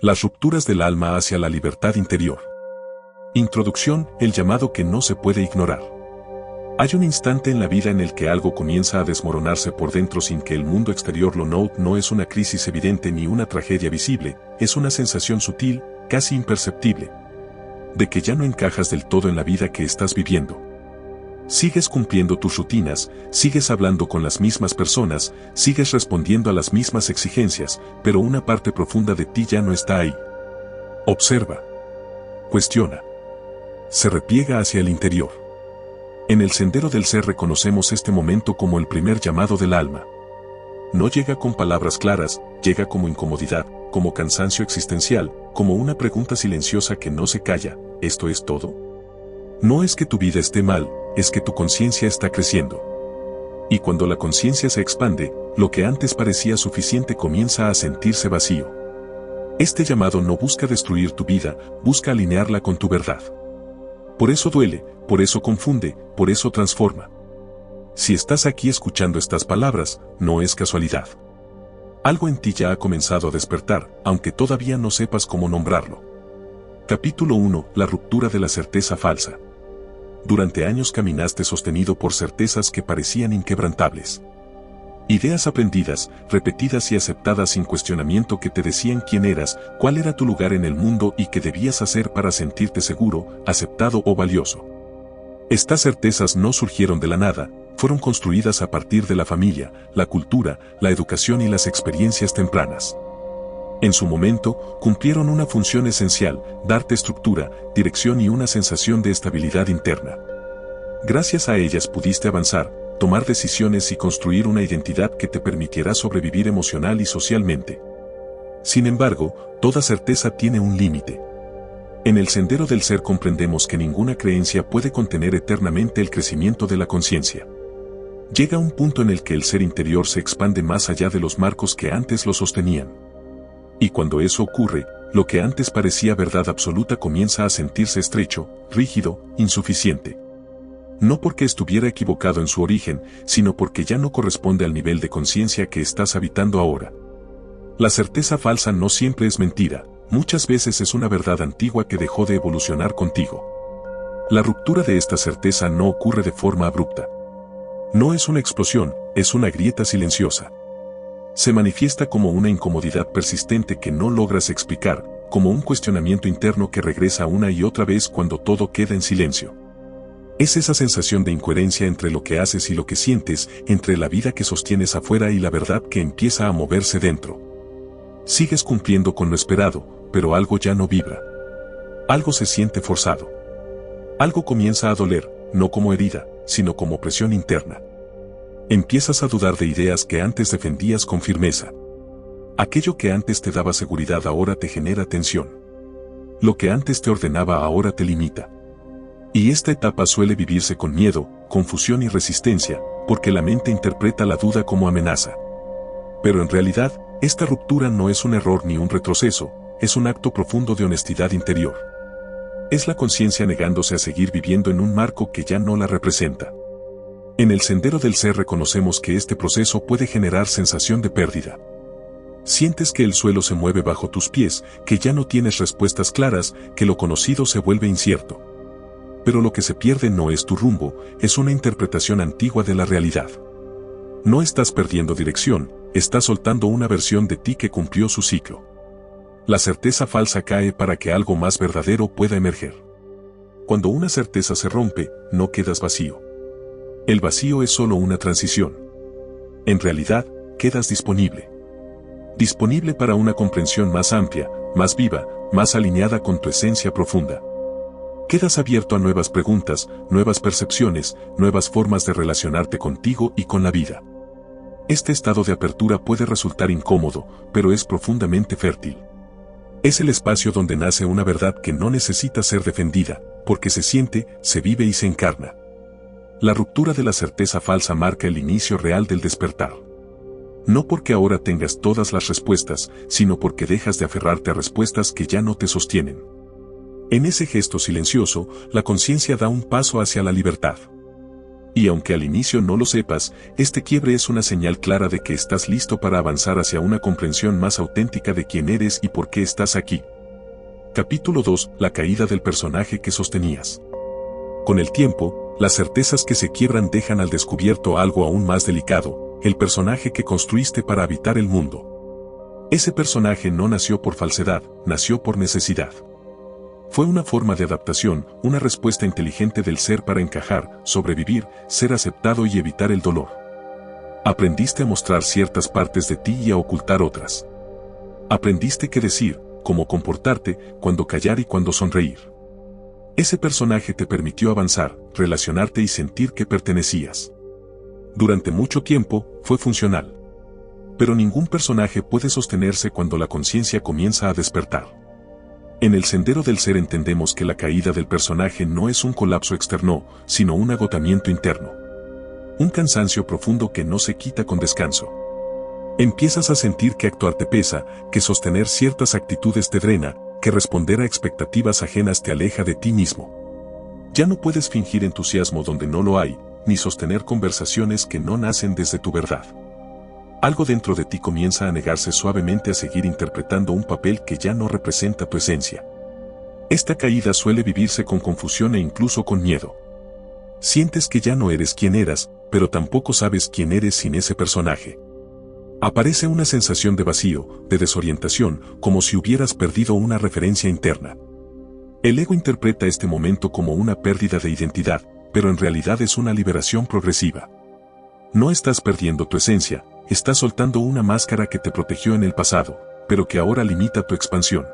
Las rupturas del alma hacia la libertad interior. Introducción, el llamado que no se puede ignorar. Hay un instante en la vida en el que algo comienza a desmoronarse por dentro sin que el mundo exterior lo note. No es una crisis evidente ni una tragedia visible, es una sensación sutil, casi imperceptible, de que ya no encajas del todo en la vida que estás viviendo. Sigues cumpliendo tus rutinas, sigues hablando con las mismas personas, sigues respondiendo a las mismas exigencias, pero una parte profunda de ti ya no está ahí. Observa. Cuestiona. Se repliega hacia el interior. En el sendero del ser reconocemos este momento como el primer llamado del alma. No llega con palabras claras, llega como incomodidad, como cansancio existencial, como una pregunta silenciosa que no se calla. ¿Esto es todo? No es que tu vida esté mal, es que tu conciencia está creciendo. Y cuando la conciencia se expande, lo que antes parecía suficiente comienza a sentirse vacío. Este llamado no busca destruir tu vida, busca alinearla con tu verdad. Por eso duele, por eso confunde, por eso transforma. Si estás aquí escuchando estas palabras, no es casualidad. Algo en ti ya ha comenzado a despertar, aunque todavía no sepas cómo nombrarlo. Capítulo 1. La ruptura de la certeza falsa. Durante años caminaste sostenido por certezas que parecían inquebrantables. Ideas aprendidas, repetidas y aceptadas sin cuestionamiento que te decían quién eras, cuál era tu lugar en el mundo y qué debías hacer para sentirte seguro, aceptado o valioso. Estas certezas no surgieron de la nada, fueron construidas a partir de la familia, la cultura, la educación y las experiencias tempranas. En su momento, cumplieron una función esencial, darte estructura, dirección y una sensación de estabilidad interna. Gracias a ellas pudiste avanzar, tomar decisiones y construir una identidad que te permitirá sobrevivir emocional y socialmente. Sin embargo, toda certeza tiene un límite. En el sendero del ser comprendemos que ninguna creencia puede contener eternamente el crecimiento de la conciencia. Llega un punto en el que el ser interior se expande más allá de los marcos que antes lo sostenían. Y cuando eso ocurre, lo que antes parecía verdad absoluta comienza a sentirse estrecho, rígido, insuficiente. No porque estuviera equivocado en su origen, sino porque ya no corresponde al nivel de conciencia que estás habitando ahora. La certeza falsa no siempre es mentira, muchas veces es una verdad antigua que dejó de evolucionar contigo. La ruptura de esta certeza no ocurre de forma abrupta. No es una explosión, es una grieta silenciosa. Se manifiesta como una incomodidad persistente que no logras explicar, como un cuestionamiento interno que regresa una y otra vez cuando todo queda en silencio. Es esa sensación de incoherencia entre lo que haces y lo que sientes, entre la vida que sostienes afuera y la verdad que empieza a moverse dentro. Sigues cumpliendo con lo esperado, pero algo ya no vibra. Algo se siente forzado. Algo comienza a doler, no como herida, sino como presión interna. Empiezas a dudar de ideas que antes defendías con firmeza. Aquello que antes te daba seguridad ahora te genera tensión. Lo que antes te ordenaba ahora te limita. Y esta etapa suele vivirse con miedo, confusión y resistencia, porque la mente interpreta la duda como amenaza. Pero en realidad, esta ruptura no es un error ni un retroceso, es un acto profundo de honestidad interior. Es la conciencia negándose a seguir viviendo en un marco que ya no la representa. En el sendero del ser reconocemos que este proceso puede generar sensación de pérdida. Sientes que el suelo se mueve bajo tus pies, que ya no tienes respuestas claras, que lo conocido se vuelve incierto. Pero lo que se pierde no es tu rumbo, es una interpretación antigua de la realidad. No estás perdiendo dirección, estás soltando una versión de ti que cumplió su ciclo. La certeza falsa cae para que algo más verdadero pueda emerger. Cuando una certeza se rompe, no quedas vacío. El vacío es solo una transición. En realidad, quedas disponible. Disponible para una comprensión más amplia, más viva, más alineada con tu esencia profunda. Quedas abierto a nuevas preguntas, nuevas percepciones, nuevas formas de relacionarte contigo y con la vida. Este estado de apertura puede resultar incómodo, pero es profundamente fértil. Es el espacio donde nace una verdad que no necesita ser defendida, porque se siente, se vive y se encarna. La ruptura de la certeza falsa marca el inicio real del despertar. No porque ahora tengas todas las respuestas, sino porque dejas de aferrarte a respuestas que ya no te sostienen. En ese gesto silencioso, la conciencia da un paso hacia la libertad. Y aunque al inicio no lo sepas, este quiebre es una señal clara de que estás listo para avanzar hacia una comprensión más auténtica de quién eres y por qué estás aquí. Capítulo 2. La caída del personaje que sostenías. Con el tiempo, las certezas que se quiebran dejan al descubierto algo aún más delicado, el personaje que construiste para habitar el mundo. Ese personaje no nació por falsedad, nació por necesidad. Fue una forma de adaptación, una respuesta inteligente del ser para encajar, sobrevivir, ser aceptado y evitar el dolor. Aprendiste a mostrar ciertas partes de ti y a ocultar otras. Aprendiste qué decir, cómo comportarte, cuándo callar y cuándo sonreír. Ese personaje te permitió avanzar, relacionarte y sentir que pertenecías. Durante mucho tiempo, fue funcional. Pero ningún personaje puede sostenerse cuando la conciencia comienza a despertar. En el sendero del ser entendemos que la caída del personaje no es un colapso externo, sino un agotamiento interno. Un cansancio profundo que no se quita con descanso. Empiezas a sentir que actuar te pesa, que sostener ciertas actitudes te drena, que responder a expectativas ajenas te aleja de ti mismo. Ya no puedes fingir entusiasmo donde no lo hay, ni sostener conversaciones que no nacen desde tu verdad. Algo dentro de ti comienza a negarse suavemente a seguir interpretando un papel que ya no representa tu esencia. Esta caída suele vivirse con confusión e incluso con miedo. Sientes que ya no eres quien eras, pero tampoco sabes quién eres sin ese personaje. Aparece una sensación de vacío, de desorientación, como si hubieras perdido una referencia interna. El ego interpreta este momento como una pérdida de identidad, pero en realidad es una liberación progresiva. No estás perdiendo tu esencia, estás soltando una máscara que te protegió en el pasado, pero que ahora limita tu expansión.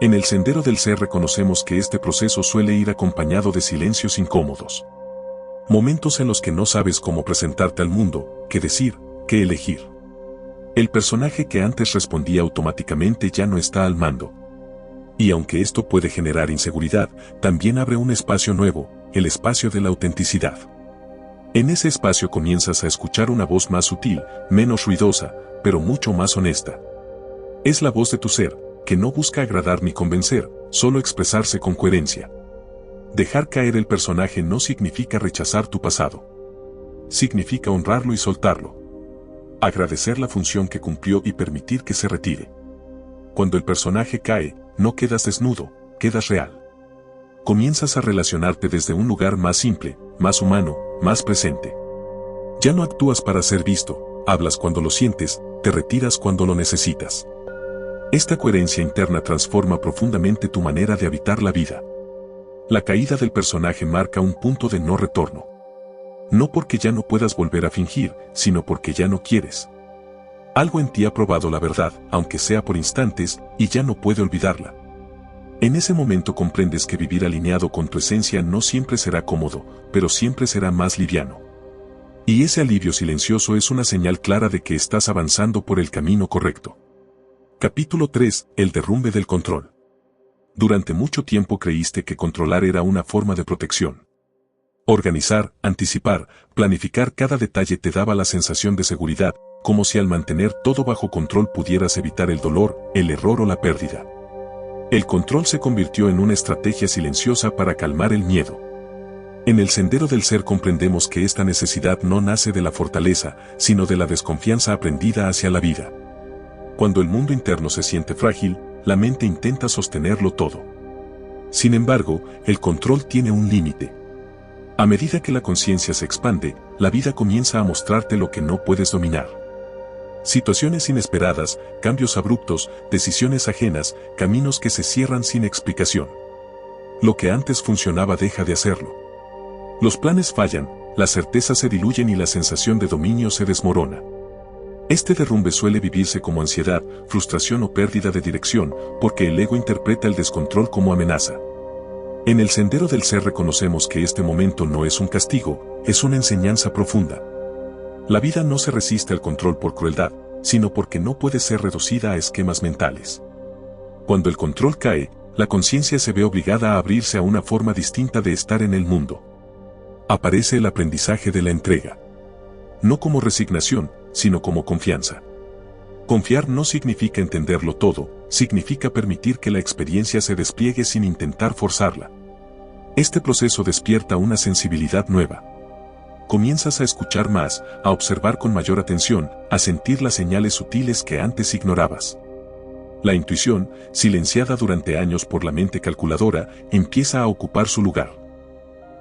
En el sendero del ser reconocemos que este proceso suele ir acompañado de silencios incómodos. Momentos en los que no sabes cómo presentarte al mundo, qué decir, qué elegir. El personaje que antes respondía automáticamente ya no está al mando. Y aunque esto puede generar inseguridad, también abre un espacio nuevo, el espacio de la autenticidad. En ese espacio comienzas a escuchar una voz más sutil, menos ruidosa, pero mucho más honesta. Es la voz de tu ser, que no busca agradar ni convencer, solo expresarse con coherencia. Dejar caer el personaje no significa rechazar tu pasado. Significa honrarlo y soltarlo. Agradecer la función que cumplió y permitir que se retire. Cuando el personaje cae, no quedas desnudo, quedas real. Comienzas a relacionarte desde un lugar más simple, más humano, más presente. Ya no actúas para ser visto, hablas cuando lo sientes, te retiras cuando lo necesitas. Esta coherencia interna transforma profundamente tu manera de habitar la vida. La caída del personaje marca un punto de no retorno. No porque ya no puedas volver a fingir, sino porque ya no quieres. Algo en ti ha probado la verdad, aunque sea por instantes, y ya no puede olvidarla. En ese momento comprendes que vivir alineado con tu esencia no siempre será cómodo, pero siempre será más liviano. Y ese alivio silencioso es una señal clara de que estás avanzando por el camino correcto. Capítulo 3. El derrumbe del control. Durante mucho tiempo creíste que controlar era una forma de protección. Organizar, anticipar, planificar cada detalle te daba la sensación de seguridad, como si al mantener todo bajo control pudieras evitar el dolor, el error o la pérdida. El control se convirtió en una estrategia silenciosa para calmar el miedo. En el sendero del ser comprendemos que esta necesidad no nace de la fortaleza, sino de la desconfianza aprendida hacia la vida. Cuando el mundo interno se siente frágil, la mente intenta sostenerlo todo. Sin embargo, el control tiene un límite. A medida que la conciencia se expande, la vida comienza a mostrarte lo que no puedes dominar. Situaciones inesperadas, cambios abruptos, decisiones ajenas, caminos que se cierran sin explicación. Lo que antes funcionaba deja de hacerlo. Los planes fallan, las certezas se diluyen y la sensación de dominio se desmorona. Este derrumbe suele vivirse como ansiedad, frustración o pérdida de dirección, porque el ego interpreta el descontrol como amenaza. En el sendero del ser reconocemos que este momento no es un castigo, es una enseñanza profunda. La vida no se resiste al control por crueldad, sino porque no puede ser reducida a esquemas mentales. Cuando el control cae, la conciencia se ve obligada a abrirse a una forma distinta de estar en el mundo. Aparece el aprendizaje de la entrega. No como resignación, sino como confianza. Confiar no significa entenderlo todo, significa permitir que la experiencia se despliegue sin intentar forzarla. Este proceso despierta una sensibilidad nueva. comienzas a escuchar más, a observar con mayor atención, a sentir las señales sutiles que antes ignorabas. La intuición, silenciada durante años por la mente calculadora, empieza a ocupar su lugar.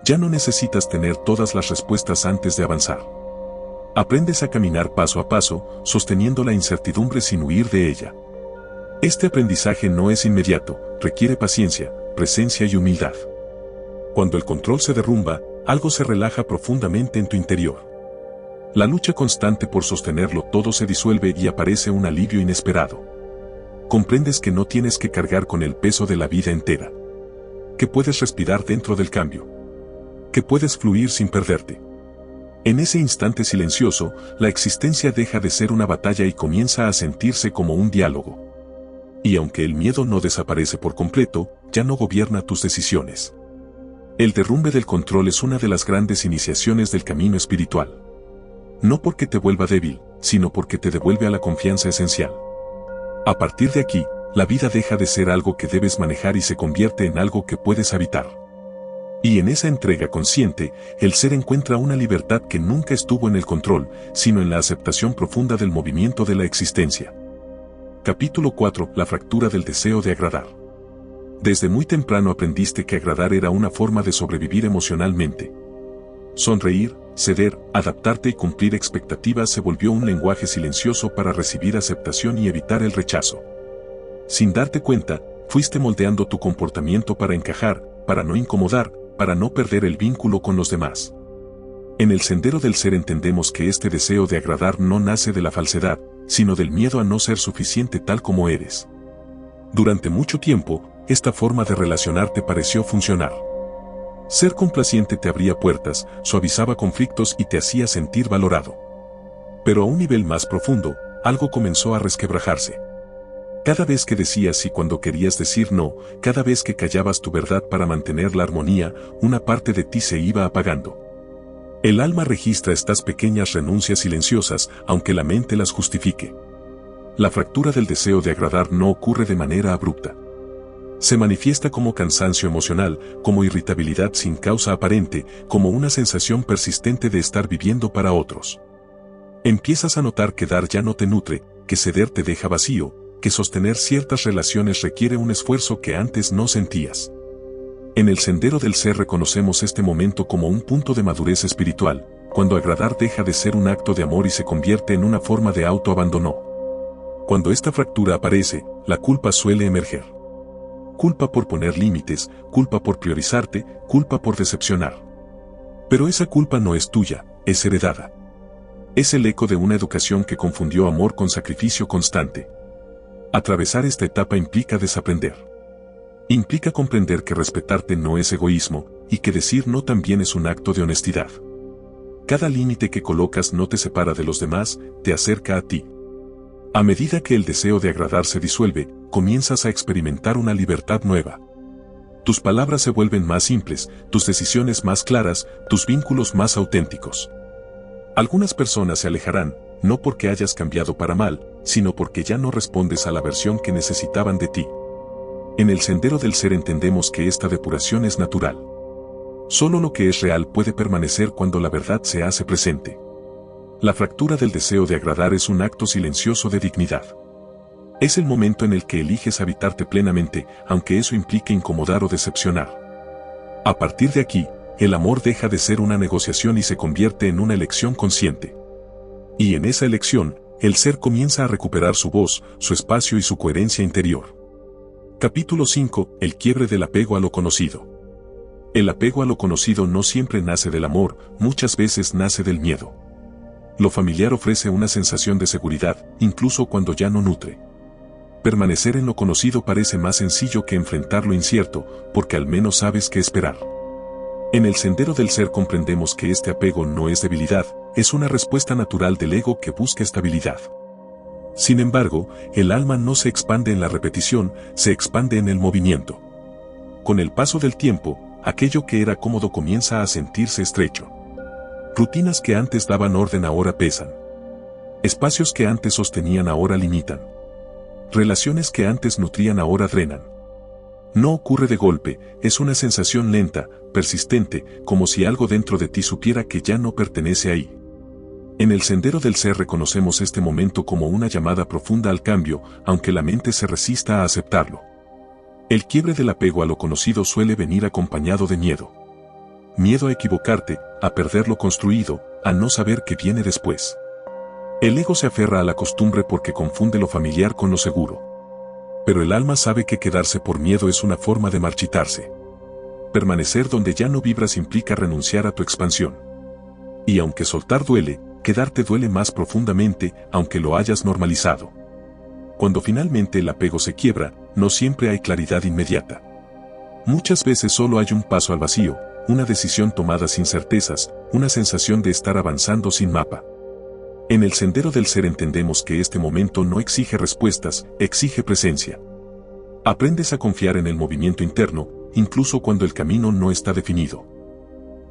Ya no necesitas tener todas las respuestas antes de avanzar. Aprendes a caminar paso a paso, sosteniendo la incertidumbre sin huir de ella. Este aprendizaje no es inmediato, requiere paciencia, presencia y humildad. Cuando el control se derrumba, algo se relaja profundamente en tu interior. La lucha constante por sostenerlo todo se disuelve y aparece un alivio inesperado. Comprendes que no tienes que cargar con el peso de la vida entera. Que puedes respirar dentro del cambio. Que puedes fluir sin perderte. En ese instante silencioso, la existencia deja de ser una batalla y comienza a sentirse como un diálogo. Y aunque el miedo no desaparece por completo, ya no gobierna tus decisiones. El derrumbe del control es una de las grandes iniciaciones del camino espiritual. No porque te vuelva débil, sino porque te devuelve a la confianza esencial. A partir de aquí, la vida deja de ser algo que debes manejar y se convierte en algo que puedes habitar. Y en esa entrega consciente, el ser encuentra una libertad que nunca estuvo en el control, sino en la aceptación profunda del movimiento de la existencia. Capítulo 4. La fractura del deseo de agradar. Desde muy temprano aprendiste que agradar era una forma de sobrevivir emocionalmente. Sonreír, ceder, adaptarte y cumplir expectativas se volvió un lenguaje silencioso para recibir aceptación y evitar el rechazo. Sin darte cuenta, fuiste moldeando tu comportamiento para encajar, para no incomodar, para no perder el vínculo con los demás. En el sendero del ser entendemos que este deseo de agradar no nace de la falsedad, sino del miedo a no ser suficiente tal como eres. Durante mucho tiempo, esta forma de relacionarte pareció funcionar. Ser complaciente te abría puertas, suavizaba conflictos y te hacía sentir valorado. Pero a un nivel más profundo, algo comenzó a resquebrajarse. Cada vez que decías sí cuando querías decir no, cada vez que callabas tu verdad para mantener la armonía, una parte de ti se iba apagando. El alma registra estas pequeñas renuncias silenciosas, aunque la mente las justifique. La fractura del deseo de agradar no ocurre de manera abrupta. Se manifiesta como cansancio emocional, como irritabilidad sin causa aparente, como una sensación persistente de estar viviendo para otros. Empiezas a notar que dar ya no te nutre, que ceder te deja vacío, que sostener ciertas relaciones requiere un esfuerzo que antes no sentías. En el sendero del ser reconocemos este momento como un punto de madurez espiritual, cuando agradar deja de ser un acto de amor y se convierte en una forma de autoabandono. Cuando esta fractura aparece, la culpa suele emerger. Culpa por poner límites, culpa por priorizarte, culpa por decepcionar. Pero esa culpa no es tuya, es heredada. Es el eco de una educación que confundió amor con sacrificio constante. Atravesar esta etapa implica desaprender. Implica comprender que respetarte no es egoísmo, y que decir no también es un acto de honestidad. Cada límite que colocas no te separa de los demás, te acerca a ti. A medida que el deseo de agradar se disuelve, comienzas a experimentar una libertad nueva. Tus palabras se vuelven más simples, tus decisiones más claras, tus vínculos más auténticos. Algunas personas se alejarán, no porque hayas cambiado para mal, sino porque ya no respondes a la versión que necesitaban de ti. En el sendero del ser entendemos que esta depuración es natural. Solo lo que es real puede permanecer cuando la verdad se hace presente. La fractura del deseo de agradar es un acto silencioso de dignidad. Es el momento en el que eliges habitarte plenamente, aunque eso implique incomodar o decepcionar. A partir de aquí, el amor deja de ser una negociación y se convierte en una elección consciente. Y en esa elección, el ser comienza a recuperar su voz, su espacio y su coherencia interior. Capítulo 5. El quiebre del apego a lo conocido. El apego a lo conocido no siempre nace del amor, muchas veces nace del miedo. Lo familiar ofrece una sensación de seguridad, incluso cuando ya no nutre. Permanecer en lo conocido parece más sencillo que enfrentar lo incierto, porque al menos sabes qué esperar. En el sendero del ser comprendemos que este apego no es debilidad, es una respuesta natural del ego que busca estabilidad. Sin embargo, el alma no se expande en la repetición, se expande en el movimiento. Con el paso del tiempo, aquello que era cómodo comienza a sentirse estrecho. Rutinas que antes daban orden ahora pesan. Espacios que antes sostenían ahora limitan. Relaciones que antes nutrían ahora drenan. No ocurre de golpe, es una sensación lenta, persistente, como si algo dentro de ti supiera que ya no pertenece ahí. En el sendero del ser reconocemos este momento como una llamada profunda al cambio, aunque la mente se resista a aceptarlo. El quiebre del apego a lo conocido suele venir acompañado de miedo. Miedo a equivocarte, a perder lo construido, a no saber qué viene después. El ego se aferra a la costumbre porque confunde lo familiar con lo seguro. Pero el alma sabe que quedarse por miedo es una forma de marchitarse. Permanecer donde ya no vibras implica renunciar a tu expansión. Y aunque soltar duele, quedarte duele más profundamente, aunque lo hayas normalizado. Cuando finalmente el apego se quiebra, no siempre hay claridad inmediata. Muchas veces solo hay un paso al vacío, una decisión tomada sin certezas, una sensación de estar avanzando sin mapa. En el sendero del ser entendemos que este momento no exige respuestas, exige presencia. Aprendes a confiar en el movimiento interno, incluso cuando el camino no está definido.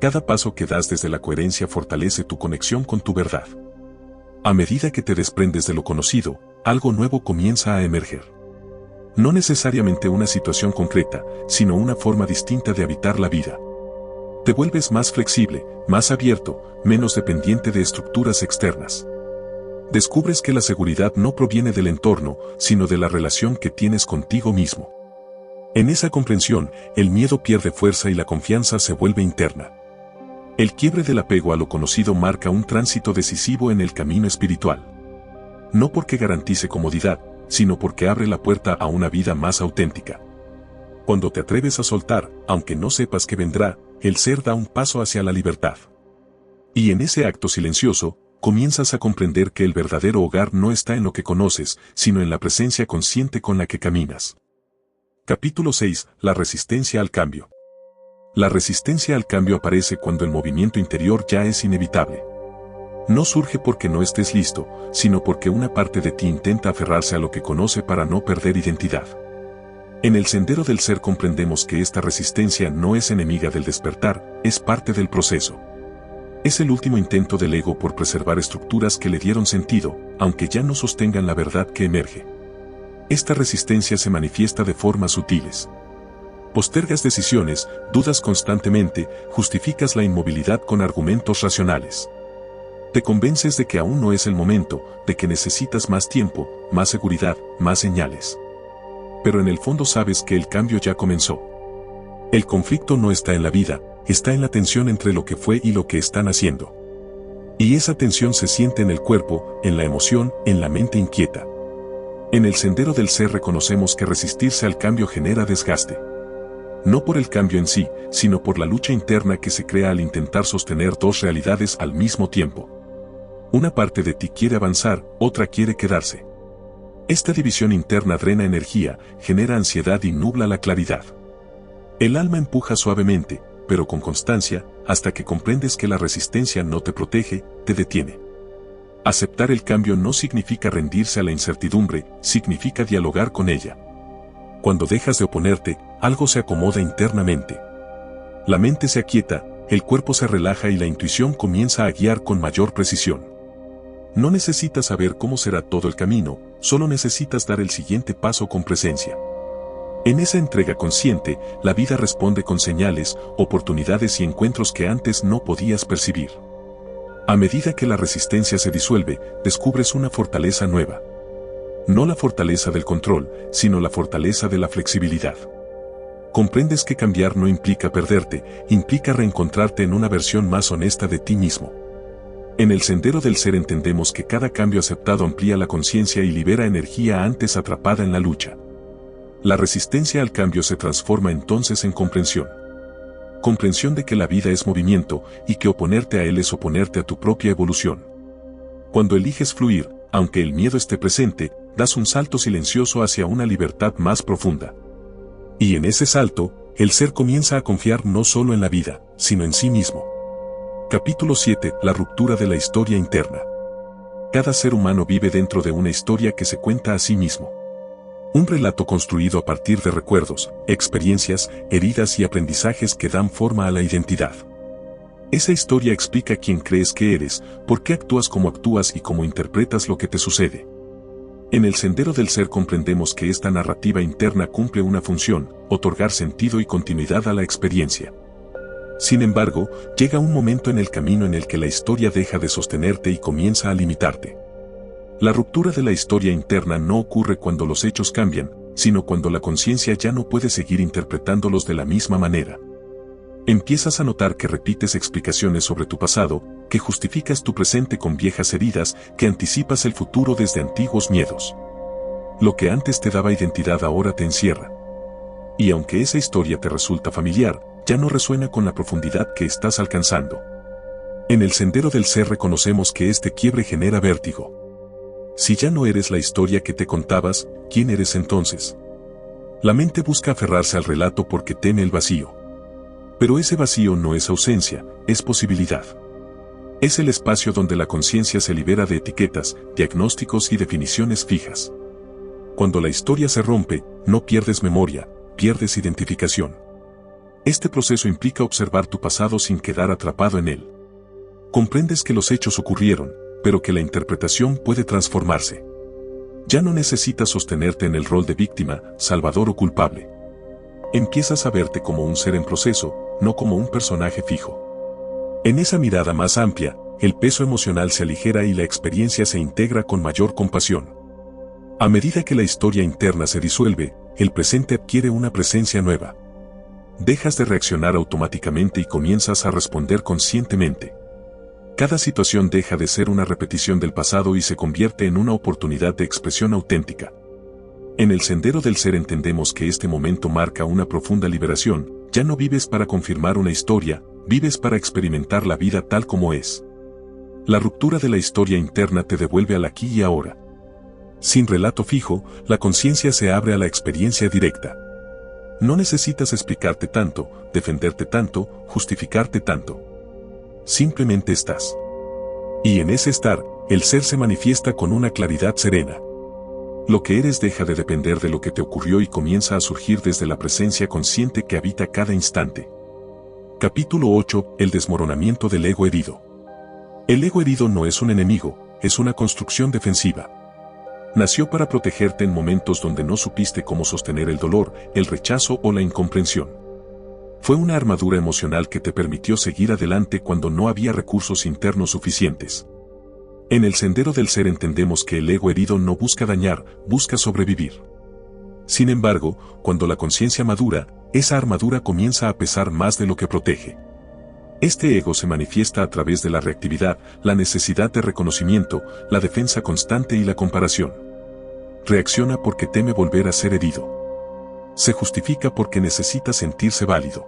Cada paso que das desde la coherencia fortalece tu conexión con tu verdad. A medida que te desprendes de lo conocido, algo nuevo comienza a emerger. No necesariamente una situación concreta, sino una forma distinta de habitar la vida. Te vuelves más flexible, más abierto, menos dependiente de estructuras externas. Descubres que la seguridad no proviene del entorno, sino de la relación que tienes contigo mismo. En esa comprensión, el miedo pierde fuerza y la confianza se vuelve interna. El quiebre del apego a lo conocido marca un tránsito decisivo en el camino espiritual. No porque garantice comodidad, sino porque abre la puerta a una vida más auténtica. Cuando te atreves a soltar, aunque no sepas qué vendrá, el ser da un paso hacia la libertad. Y en ese acto silencioso, comienzas a comprender que el verdadero hogar no está en lo que conoces, sino en la presencia consciente con la que caminas. Capítulo 6. La resistencia al cambio. La resistencia al cambio aparece cuando el movimiento interior ya es inevitable. No surge porque no estés listo, sino porque una parte de ti intenta aferrarse a lo que conoce para no perder identidad. En el sendero del ser comprendemos que esta resistencia no es enemiga del despertar, es parte del proceso. Es el último intento del ego por preservar estructuras que le dieron sentido, aunque ya no sostengan la verdad que emerge. Esta resistencia se manifiesta de formas sutiles. Postergas decisiones, dudas constantemente, justificas la inmovilidad con argumentos racionales. Te convences de que aún no es el momento, de que necesitas más tiempo, más seguridad, más señales. Pero en el fondo sabes que el cambio ya comenzó. El conflicto no está en la vida, está en la tensión entre lo que fue y lo que están haciendo. Y esa tensión se siente en el cuerpo, en la emoción, en la mente inquieta. En el sendero del ser reconocemos que resistirse al cambio genera desgaste. No por el cambio en sí, sino por la lucha interna que se crea al intentar sostener dos realidades al mismo tiempo. Una parte de ti quiere avanzar, otra quiere quedarse. Esta división interna drena energía, genera ansiedad y nubla la claridad. El alma empuja suavemente, pero con constancia, hasta que comprendes que la resistencia no te protege, te detiene. Aceptar el cambio no significa rendirse a la incertidumbre, significa dialogar con ella. Cuando dejas de oponerte, algo se acomoda internamente. La mente se aquieta, el cuerpo se relaja y la intuición comienza a guiar con mayor precisión. No necesitas saber cómo será todo el camino, solo necesitas dar el siguiente paso con presencia. En esa entrega consciente, la vida responde con señales, oportunidades y encuentros que antes no podías percibir. A medida que la resistencia se disuelve, descubres una fortaleza nueva. No la fortaleza del control, sino la fortaleza de la flexibilidad. Comprendes que cambiar no implica perderte, implica reencontrarte en una versión más honesta de ti mismo. En el sendero del ser entendemos que cada cambio aceptado amplía la conciencia y libera energía antes atrapada en la lucha. La resistencia al cambio se transforma entonces en comprensión. Comprensión de que la vida es movimiento y que oponerte a él es oponerte a tu propia evolución. Cuando eliges fluir, aunque el miedo esté presente, das un salto silencioso hacia una libertad más profunda. Y en ese salto, el ser comienza a confiar no solo en la vida, sino en sí mismo. Capítulo 7. La ruptura de la historia interna. Cada ser humano vive dentro de una historia que se cuenta a sí mismo. Un relato construido a partir de recuerdos, experiencias, heridas y aprendizajes que dan forma a la identidad. Esa historia explica quién crees que eres, por qué actúas como actúas y cómo interpretas lo que te sucede. En el sendero del ser comprendemos que esta narrativa interna cumple una función, otorgar sentido y continuidad a la experiencia. Sin embargo, llega un momento en el camino en el que la historia deja de sostenerte y comienza a limitarte. La ruptura de la historia interna no ocurre cuando los hechos cambian, sino cuando la conciencia ya no puede seguir interpretándolos de la misma manera. Empiezas a notar que repites explicaciones sobre tu pasado, que justificas tu presente con viejas heridas, que anticipas el futuro desde antiguos miedos. Lo que antes te daba identidad ahora te encierra. Y aunque esa historia te resulta familiar, ya no resuena con la profundidad que estás alcanzando. En el sendero del ser reconocemos que este quiebre genera vértigo. Si ya no eres la historia que te contabas, ¿quién eres entonces? La mente busca aferrarse al relato porque teme el vacío. Pero ese vacío no es ausencia, es posibilidad. Es el espacio donde la conciencia se libera de etiquetas, diagnósticos y definiciones fijas. Cuando la historia se rompe, no pierdes memoria, pierdes identificación. Este proceso implica observar tu pasado sin quedar atrapado en él. Comprendes que los hechos ocurrieron, pero que la interpretación puede transformarse. Ya no necesitas sostenerte en el rol de víctima, salvador o culpable. Empiezas a verte como un ser en proceso, no como un personaje fijo. En esa mirada más amplia, el peso emocional se aligera y la experiencia se integra con mayor compasión. A medida que la historia interna se disuelve, el presente adquiere una presencia nueva. Dejas de reaccionar automáticamente y comienzas a responder conscientemente. Cada situación deja de ser una repetición del pasado y se convierte en una oportunidad de expresión auténtica. En el sendero del ser entendemos que este momento marca una profunda liberación. Ya no vives para confirmar una historia, vives para experimentar la vida tal como es. La ruptura de la historia interna te devuelve al aquí y ahora. Sin relato fijo, la conciencia se abre a la experiencia directa. No necesitas explicarte tanto, defenderte tanto, justificarte tanto. Simplemente estás. Y en ese estar, el ser se manifiesta con una claridad serena. Lo que eres deja de depender de lo que te ocurrió y comienza a surgir desde la presencia consciente que habita cada instante. Capítulo 8. El desmoronamiento del ego herido. El ego herido no es un enemigo, es una construcción defensiva. Nació para protegerte en momentos donde no supiste cómo sostener el dolor, el rechazo o la incomprensión. Fue una armadura emocional que te permitió seguir adelante cuando no había recursos internos suficientes. En el sendero del ser entendemos que el ego herido no busca dañar, busca sobrevivir. Sin embargo, cuando la conciencia madura, esa armadura comienza a pesar más de lo que protege. Este ego se manifiesta a través de la reactividad, la necesidad de reconocimiento, la defensa constante y la comparación. Reacciona porque teme volver a ser herido. Se justifica porque necesita sentirse válido.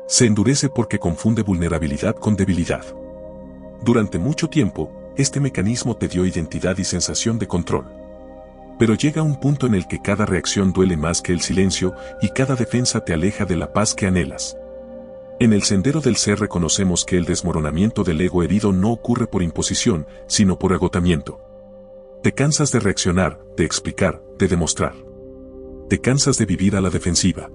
Se endurece porque confunde vulnerabilidad con debilidad. Durante mucho tiempo, este mecanismo te dio identidad y sensación de control. Pero llega un punto en el que cada reacción duele más que el silencio y cada defensa te aleja de la paz que anhelas. En el sendero del ser reconocemos que el desmoronamiento del ego herido no ocurre por imposición, sino por agotamiento. Te cansas de reaccionar, de explicar, de demostrar. Te cansas de vivir a la defensiva.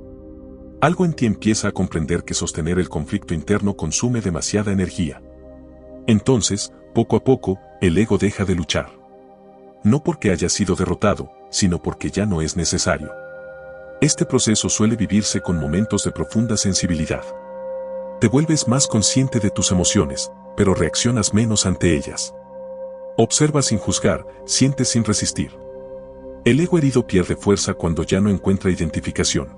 Algo en ti empieza a comprender que sostener el conflicto interno consume demasiada energía. Entonces, poco a poco, el ego deja de luchar. No porque haya sido derrotado, sino porque ya no es necesario. Este proceso suele vivirse con momentos de profunda sensibilidad. Te vuelves más consciente de tus emociones, pero reaccionas menos ante ellas. Observas sin juzgar, sientes sin resistir. El ego herido pierde fuerza cuando ya no encuentra identificación.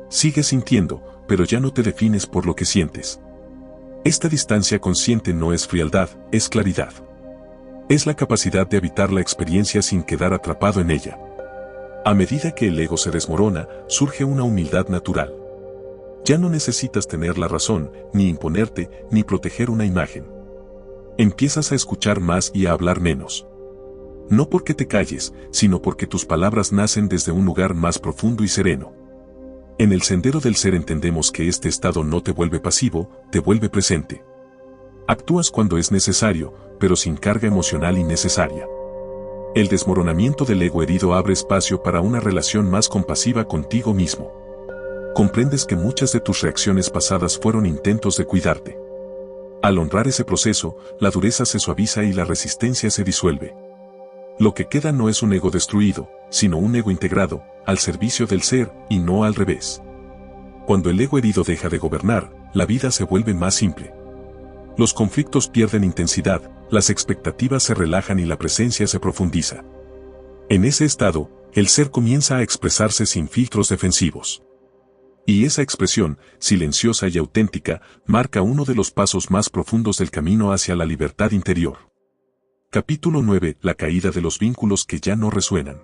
Sigues sintiendo, pero ya no te defines por lo que sientes. Esta distancia consciente no es frialdad, es claridad. Es la capacidad de habitar la experiencia sin quedar atrapado en ella. A medida que el ego se desmorona, surge una humildad natural. Ya no necesitas tener la razón, ni imponerte, ni proteger una imagen. Empiezas a escuchar más y a hablar menos. No porque te calles, sino porque tus palabras nacen desde un lugar más profundo y sereno. En el sendero del ser entendemos que este estado no te vuelve pasivo, te vuelve presente. Actúas cuando es necesario, pero sin carga emocional innecesaria. El desmoronamiento del ego herido abre espacio para una relación más compasiva contigo mismo. Comprendes que muchas de tus reacciones pasadas fueron intentos de cuidarte. Al honrar ese proceso, la dureza se suaviza y la resistencia se disuelve. Lo que queda no es un ego destruido, sino un ego integrado, al servicio del ser, y no al revés. Cuando el ego herido deja de gobernar, la vida se vuelve más simple. Los conflictos pierden intensidad, las expectativas se relajan y la presencia se profundiza. En ese estado, el ser comienza a expresarse sin filtros defensivos. Y esa expresión, silenciosa y auténtica, marca uno de los pasos más profundos del camino hacia la libertad interior. Capítulo 9. La caída de los vínculos que ya no resuenan.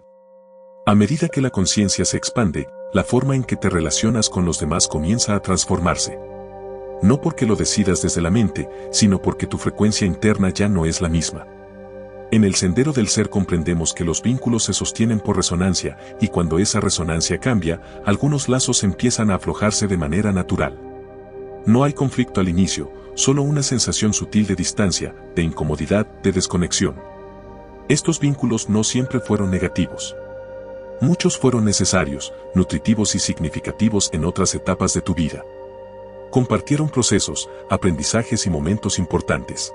A medida que la conciencia se expande, la forma en que te relacionas con los demás comienza a transformarse. No porque lo decidas desde la mente, sino porque tu frecuencia interna ya no es la misma. En el sendero del ser comprendemos que los vínculos se sostienen por resonancia, y cuando esa resonancia cambia, algunos lazos empiezan a aflojarse de manera natural. No hay conflicto al inicio, solo una sensación sutil de distancia, de incomodidad, de desconexión. Estos vínculos no siempre fueron negativos. Muchos fueron necesarios, nutritivos y significativos en otras etapas de tu vida. Compartieron procesos, aprendizajes y momentos importantes.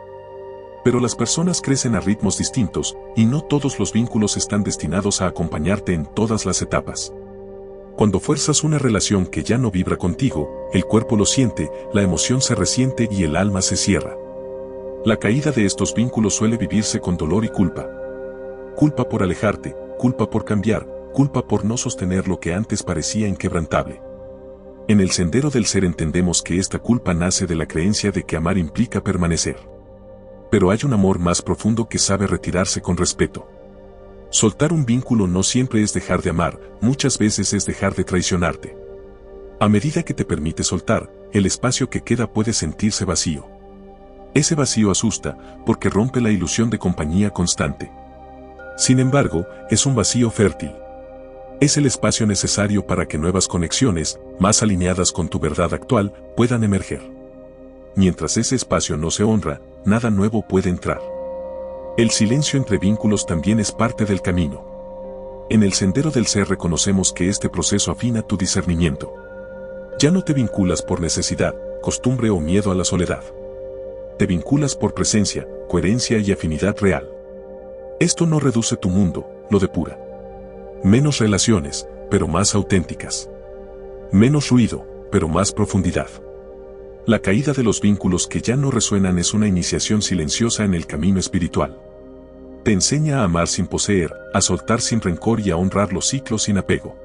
Pero las personas crecen a ritmos distintos, y no todos los vínculos están destinados a acompañarte en todas las etapas. Cuando fuerzas una relación que ya no vibra contigo, el cuerpo lo siente, la emoción se resiente y el alma se cierra. La caída de estos vínculos suele vivirse con dolor y culpa. Culpa por alejarte, culpa por cambiar, culpa por no sostener lo que antes parecía inquebrantable. En el sendero del ser entendemos que esta culpa nace de la creencia de que amar implica permanecer. Pero hay un amor más profundo que sabe retirarse con respeto. Soltar un vínculo no siempre es dejar de amar, muchas veces es dejar de traicionarte. A medida que te permite soltar, el espacio que queda puede sentirse vacío. Ese vacío asusta, porque rompe la ilusión de compañía constante. Sin embargo, es un vacío fértil. Es el espacio necesario para que nuevas conexiones, más alineadas con tu verdad actual, puedan emerger. Mientras ese espacio no se honra, nada nuevo puede entrar. El silencio entre vínculos también es parte del camino. En el sendero del ser reconocemos que este proceso afina tu discernimiento. Ya no te vinculas por necesidad, costumbre o miedo a la soledad. Te vinculas por presencia, coherencia y afinidad real. Esto no reduce tu mundo, lo depura. Menos relaciones, pero más auténticas. Menos ruido, pero más profundidad. La caída de los vínculos que ya no resuenan es una iniciación silenciosa en el camino espiritual. Te enseña a amar sin poseer, a soltar sin rencor y a honrar los ciclos sin apego.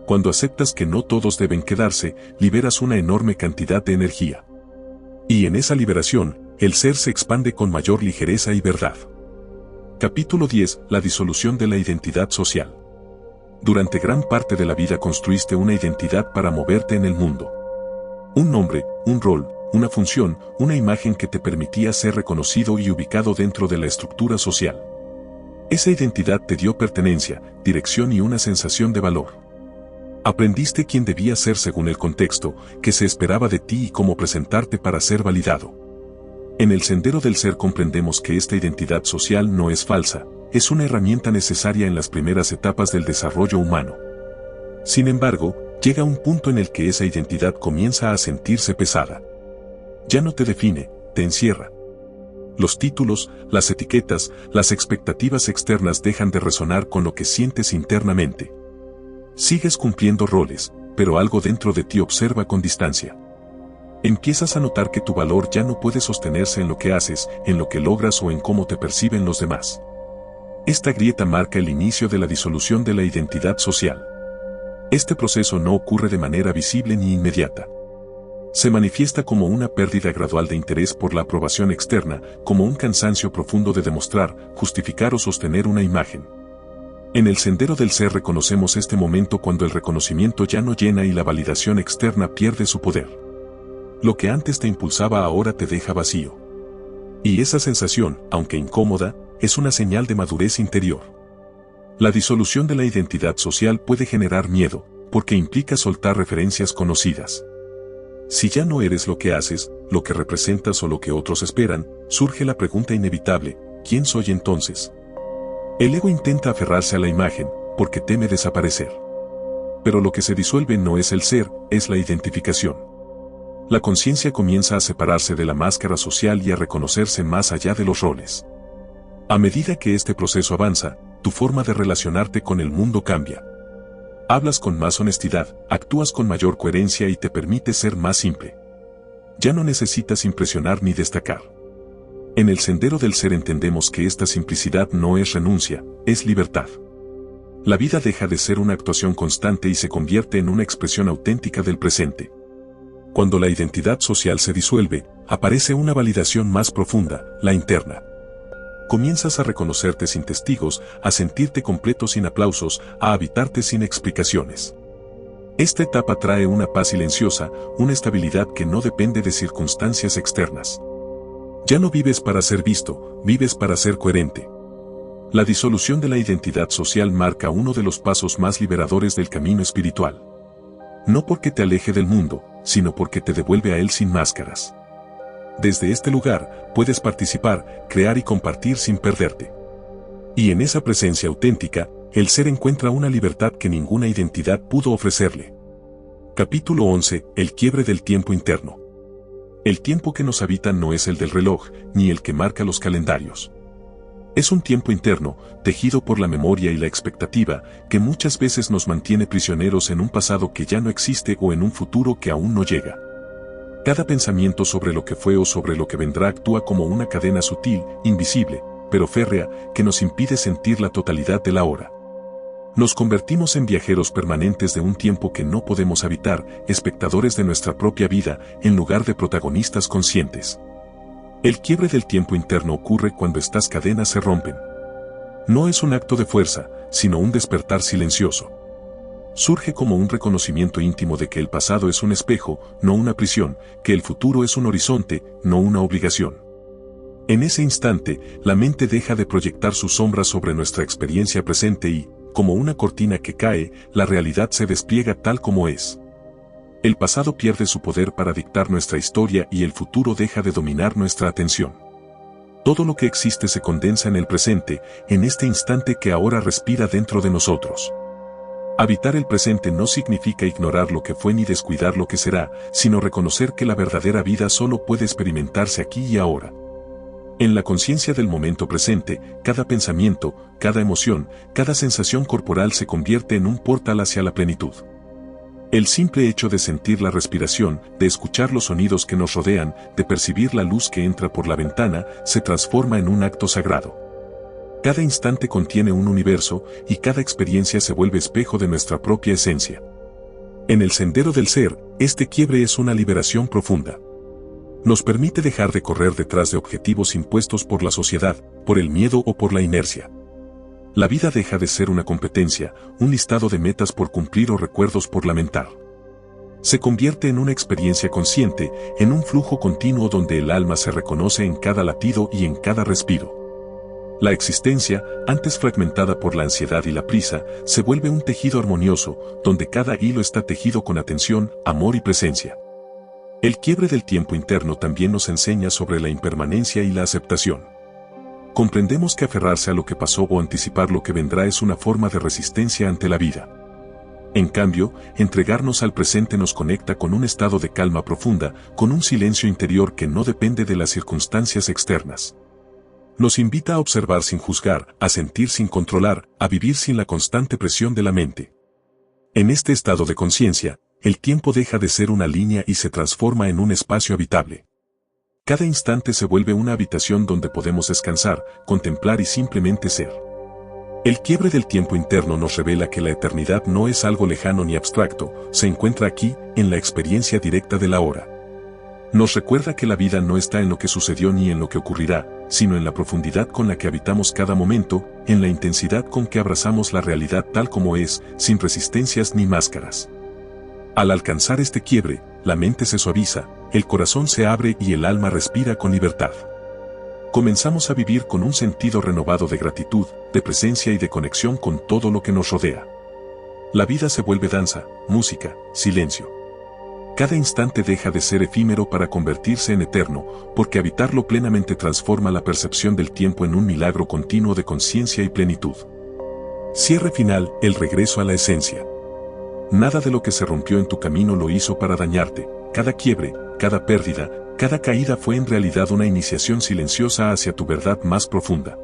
Cuando aceptas que no todos deben quedarse, liberas una enorme cantidad de energía. Y en esa liberación, el ser se expande con mayor ligereza y verdad. Capítulo 10. La disolución de la identidad social. Durante gran parte de la vida construiste una identidad para moverte en el mundo. Un nombre, un rol, una función, una imagen que te permitía ser reconocido y ubicado dentro de la estructura social. Esa identidad te dio pertenencia, dirección y una sensación de valor. Aprendiste quién debías ser según el contexto, qué se esperaba de ti y cómo presentarte para ser validado. En el sendero del ser comprendemos que esta identidad social no es falsa, es una herramienta necesaria en las primeras etapas del desarrollo humano. Sin embargo, llega un punto en el que esa identidad comienza a sentirse pesada. Ya no te define, te encierra. Los títulos, las etiquetas, las expectativas externas dejan de resonar con lo que sientes internamente. Sigues cumpliendo roles, pero algo dentro de ti observa con distancia. Empiezas a notar que tu valor ya no puede sostenerse en lo que haces, en lo que logras o en cómo te perciben los demás. Esta grieta marca el inicio de la disolución de la identidad social. Este proceso no ocurre de manera visible ni inmediata. Se manifiesta como una pérdida gradual de interés por la aprobación externa, como un cansancio profundo de demostrar, justificar o sostener una imagen. En el sendero del ser reconocemos este momento cuando el reconocimiento ya no llena y la validación externa pierde su poder. Lo que antes te impulsaba ahora te deja vacío. Y esa sensación, aunque incómoda, es una señal de madurez interior. La disolución de la identidad social puede generar miedo, porque implica soltar referencias conocidas. Si ya no eres lo que haces, lo que representas o lo que otros esperan, surge la pregunta inevitable, ¿quién soy entonces? El ego intenta aferrarse a la imagen, porque teme desaparecer. Pero lo que se disuelve no es el ser, es la identificación. La conciencia comienza a separarse de la máscara social y a reconocerse más allá de los roles. A medida que este proceso avanza, tu forma de relacionarte con el mundo cambia. Hablas con más honestidad, actúas con mayor coherencia y te permite ser más simple. Ya no necesitas impresionar ni destacar. En el sendero del ser entendemos que esta simplicidad no es renuncia, es libertad. La vida deja de ser una actuación constante y se convierte en una expresión auténtica del presente. Cuando la identidad social se disuelve, aparece una validación más profunda, la interna. Comienzas a reconocerte sin testigos, a sentirte completo sin aplausos, a habitarte sin explicaciones. Esta etapa trae una paz silenciosa, una estabilidad que no depende de circunstancias externas. Ya no vives para ser visto, vives para ser coherente. La disolución de la identidad social marca uno de los pasos más liberadores del camino espiritual. No porque te aleje del mundo, sino porque te devuelve a él sin máscaras. Desde este lugar, puedes participar, crear y compartir sin perderte. Y en esa presencia auténtica, el ser encuentra una libertad que ninguna identidad pudo ofrecerle. Capítulo 11. El quiebre del tiempo interno. El tiempo que nos habita no es el del reloj, ni el que marca los calendarios. Es un tiempo interno, tejido por la memoria y la expectativa, que muchas veces nos mantiene prisioneros en un pasado que ya no existe o en un futuro que aún no llega. Cada pensamiento sobre lo que fue o sobre lo que vendrá actúa como una cadena sutil, invisible, pero férrea, que nos impide sentir la totalidad del ahora. Nos convertimos en viajeros permanentes de un tiempo que no podemos habitar, espectadores de nuestra propia vida, en lugar de protagonistas conscientes. El quiebre del tiempo interno ocurre cuando estas cadenas se rompen. No es un acto de fuerza, sino un despertar silencioso. Surge como un reconocimiento íntimo de que el pasado es un espejo, no una prisión, que el futuro es un horizonte, no una obligación. En ese instante, la mente deja de proyectar sus sombras sobre nuestra experiencia presente y, como una cortina que cae, la realidad se despliega tal como es. El pasado pierde su poder para dictar nuestra historia y el futuro deja de dominar nuestra atención. Todo lo que existe se condensa en el presente, en este instante que ahora respira dentro de nosotros. Habitar el presente no significa ignorar lo que fue ni descuidar lo que será, sino reconocer que la verdadera vida solo puede experimentarse aquí y ahora. En la conciencia del momento presente, cada pensamiento, cada emoción, cada sensación corporal se convierte en un portal hacia la plenitud. El simple hecho de sentir la respiración, de escuchar los sonidos que nos rodean, de percibir la luz que entra por la ventana, se transforma en un acto sagrado. Cada instante contiene un universo, y cada experiencia se vuelve espejo de nuestra propia esencia. En el sendero del ser, este quiebre es una liberación profunda. Nos permite dejar de correr detrás de objetivos impuestos por la sociedad, por el miedo o por la inercia. La vida deja de ser una competencia, un listado de metas por cumplir o recuerdos por lamentar. Se convierte en una experiencia consciente, en un flujo continuo donde el alma se reconoce en cada latido y en cada respiro. La existencia, antes fragmentada por la ansiedad y la prisa, se vuelve un tejido armonioso, donde cada hilo está tejido con atención, amor y presencia. El quiebre del tiempo interno también nos enseña sobre la impermanencia y la aceptación. Comprendemos que aferrarse a lo que pasó o anticipar lo que vendrá es una forma de resistencia ante la vida. En cambio, entregarnos al presente nos conecta con un estado de calma profunda, con un silencio interior que no depende de las circunstancias externas. Nos invita a observar sin juzgar, a sentir sin controlar, a vivir sin la constante presión de la mente. En este estado de conciencia, el tiempo deja de ser una línea y se transforma en un espacio habitable. Cada instante se vuelve una habitación donde podemos descansar, contemplar y simplemente ser. El quiebre del tiempo interno nos revela que la eternidad no es algo lejano ni abstracto, se encuentra aquí, en la experiencia directa del ahora. Nos recuerda que la vida no está en lo que sucedió ni en lo que ocurrirá, sino en la profundidad con la que habitamos cada momento, en la intensidad con que abrazamos la realidad tal como es, sin resistencias ni máscaras. Al alcanzar este quiebre, la mente se suaviza, el corazón se abre y el alma respira con libertad. Comenzamos a vivir con un sentido renovado de gratitud, de presencia y de conexión con todo lo que nos rodea. La vida se vuelve danza, música, silencio. Cada instante deja de ser efímero para convertirse en eterno, porque habitarlo plenamente transforma la percepción del tiempo en un milagro continuo de conciencia y plenitud. Cierre final, el regreso a la esencia. Nada de lo que se rompió en tu camino lo hizo para dañarte, cada quiebre, cada pérdida, cada caída fue en realidad una iniciación silenciosa hacia tu verdad más profunda.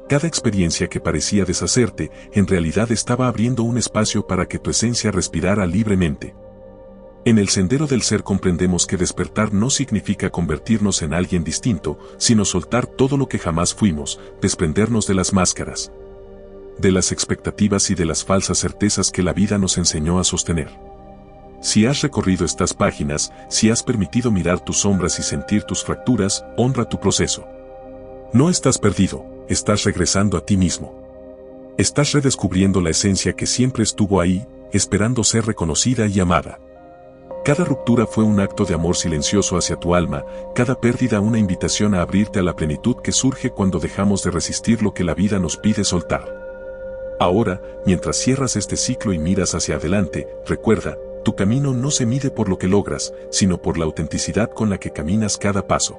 Cada experiencia que parecía deshacerte, en realidad estaba abriendo un espacio para que tu esencia respirara libremente. En el sendero del ser comprendemos que despertar no significa convertirnos en alguien distinto, sino soltar todo lo que jamás fuimos, desprendernos de las máscaras, de las expectativas y de las falsas certezas que la vida nos enseñó a sostener. Si has recorrido estas páginas, si has permitido mirar tus sombras y sentir tus fracturas, honra tu proceso. No estás perdido, estás regresando a ti mismo. Estás redescubriendo la esencia que siempre estuvo ahí, esperando ser reconocida y amada. Cada ruptura fue un acto de amor silencioso hacia tu alma, cada pérdida una invitación a abrirte a la plenitud que surge cuando dejamos de resistir lo que la vida nos pide soltar. Ahora, mientras cierras este ciclo y miras hacia adelante, recuerda, tu camino no se mide por lo que logras, sino por la autenticidad con la que caminas cada paso.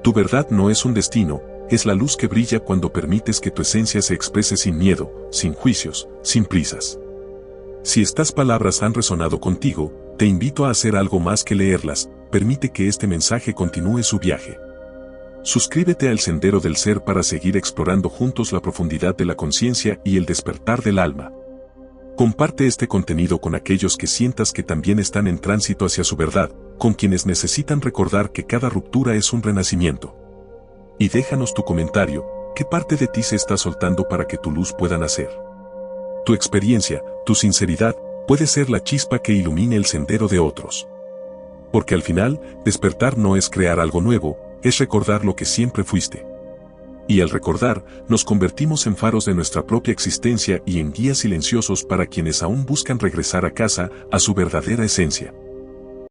Tu verdad no es un destino, es la luz que brilla cuando permites que tu esencia se exprese sin miedo, sin juicios, sin prisas. Si estas palabras han resonado contigo, te invito a hacer algo más que leerlas, permite que este mensaje continúe su viaje. Suscríbete al Sendero del Ser para seguir explorando juntos la profundidad de la conciencia y el despertar del alma. Comparte este contenido con aquellos que sientas que también están en tránsito hacia su verdad, con quienes necesitan recordar que cada ruptura es un renacimiento. Y déjanos tu comentario, ¿qué parte de ti se está soltando para que tu luz pueda nacer? Tu experiencia, tu sinceridad, puede ser la chispa que ilumine el sendero de otros. Porque al final, despertar no es crear algo nuevo, es recordar lo que siempre fuiste. Y al recordar, nos convertimos en faros de nuestra propia existencia y en guías silenciosos para quienes aún buscan regresar a casa, a su verdadera esencia.